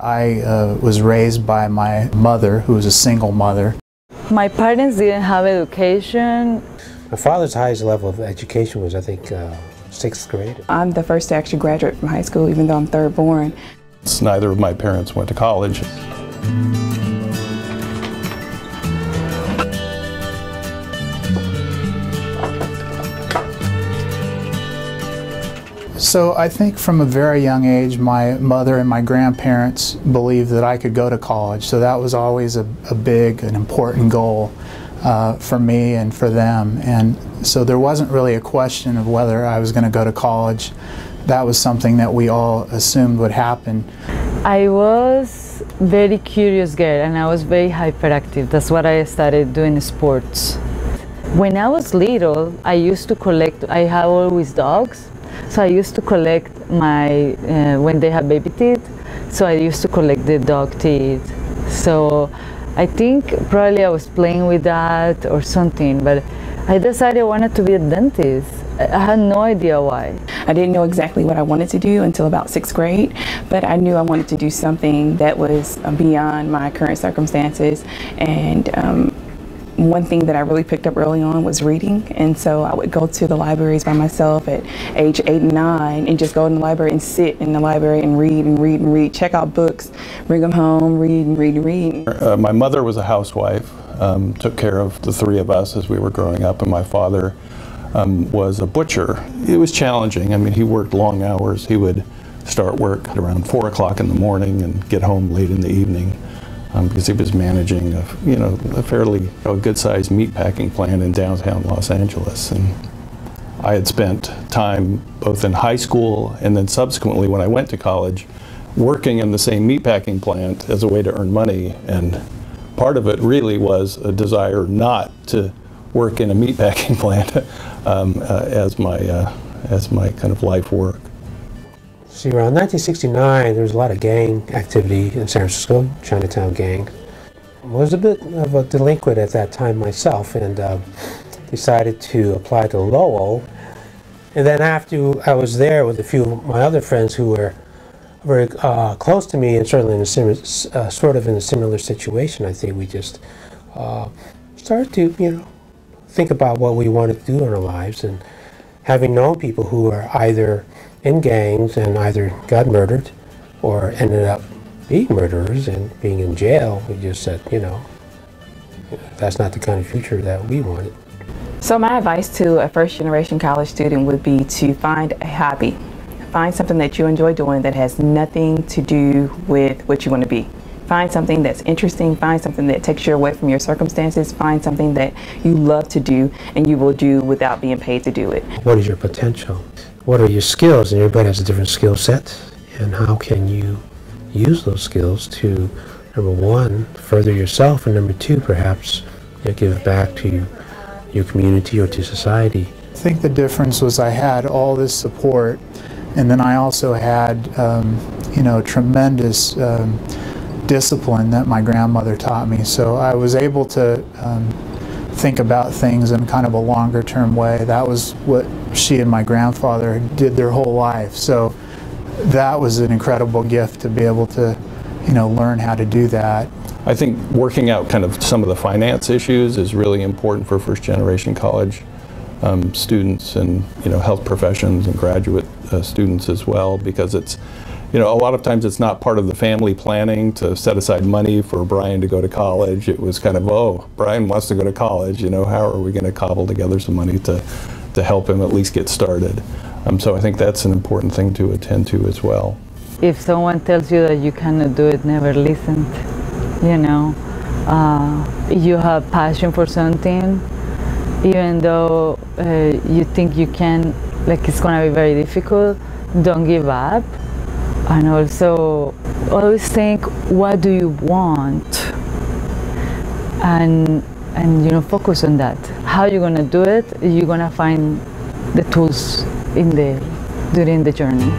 I was raised by my mother, who was a single mother. My parents didn't have education. My father's highest level of education was, I think, 6th grade. I'm the first to actually graduate from high school, even though I'm third born. Neither of my parents went to college. So I think from a very young age, my mother and my grandparents believed that I could go to college. So that was always a big and important goal for me and for them. And so there wasn't really a question of whether I was going to go to college. That was something that we all assumed would happen. I was very curious girl and I was very hyperactive. That's what I started doing sports. When I was little, I used to collect, I have always dogs. So I used to collect my, when they have baby teeth, so I used to collect the dog teeth. So I think probably I was playing with that or something, but I decided I wanted to be a dentist. I had no idea why. I didn't know exactly what I wanted to do until about 6th grade, but I knew I wanted to do something that was beyond my current circumstances. And one thing that I really picked up early on was reading, and so I would go to the libraries by myself at age 8 and 9 and just go in the library and sit in the library and read and read and read, check out books, bring them home, read and read and read. My mother was a housewife, took care of the 3 of us as we were growing up, and my father was a butcher. It was challenging. I mean, he worked long hours. He would start work at around 4 o'clock in the morning and get home late in the evening. Because he was managing a fairly good-sized meatpacking plant in downtown Los Angeles. And I had spent time both in high school and then subsequently when I went to college working in the same meatpacking plant as a way to earn money. And part of it really was a desire not to work in a meatpacking plant as my kind of life work. See, around 1969, there was a lot of gang activity in San Francisco, Chinatown gang. I was a bit of a delinquent at that time myself and decided to apply to Lowell. And then after I was there with a few of my other friends who were very close to me and certainly in a similar, sort of in a similar situation, I think we just started to, think about what we wanted to do in our lives. And having known people who are either in gangs and either got murdered or ended up being murderers and being in jail, we just said, that's not the kind of future that we wanted. So my advice to a first-generation college student would be to find a hobby. Find something that you enjoy doing that has nothing to do with what you want to be. Find something that's interesting, find something that takes you away from your circumstances, find something that you love to do and you will do without being paid to do it. What is your potential? What are your skills? And everybody has a different skill set. And how can you use those skills to, number 1, further yourself, and number 2, perhaps give back to your community or to society? I think the difference was I had all this support, and then I also had, tremendous discipline that my grandmother taught me. So I was able to think about things in kind of a longer term way. That was what she and my grandfather did their whole life. So that was an incredible gift to be able to, learn how to do that. I think working out kind of some of the finance issues is really important for first-generation college students and health professions and graduate students as well, because it's a lot of times it's not part of the family planning to set aside money for Brian to go to college. It was kind of, oh, Brian wants to go to college, how are we going to cobble together some money to help him at least get started? So I think that's an important thing to attend to as well. If someone tells you that you cannot do it, never listen. If you have passion for something, even though you think you can, it's going to be very difficult, don't give up. And also, always think, what do you want? And focus on that. How you're going to do it, you're going to find the tools during the journey.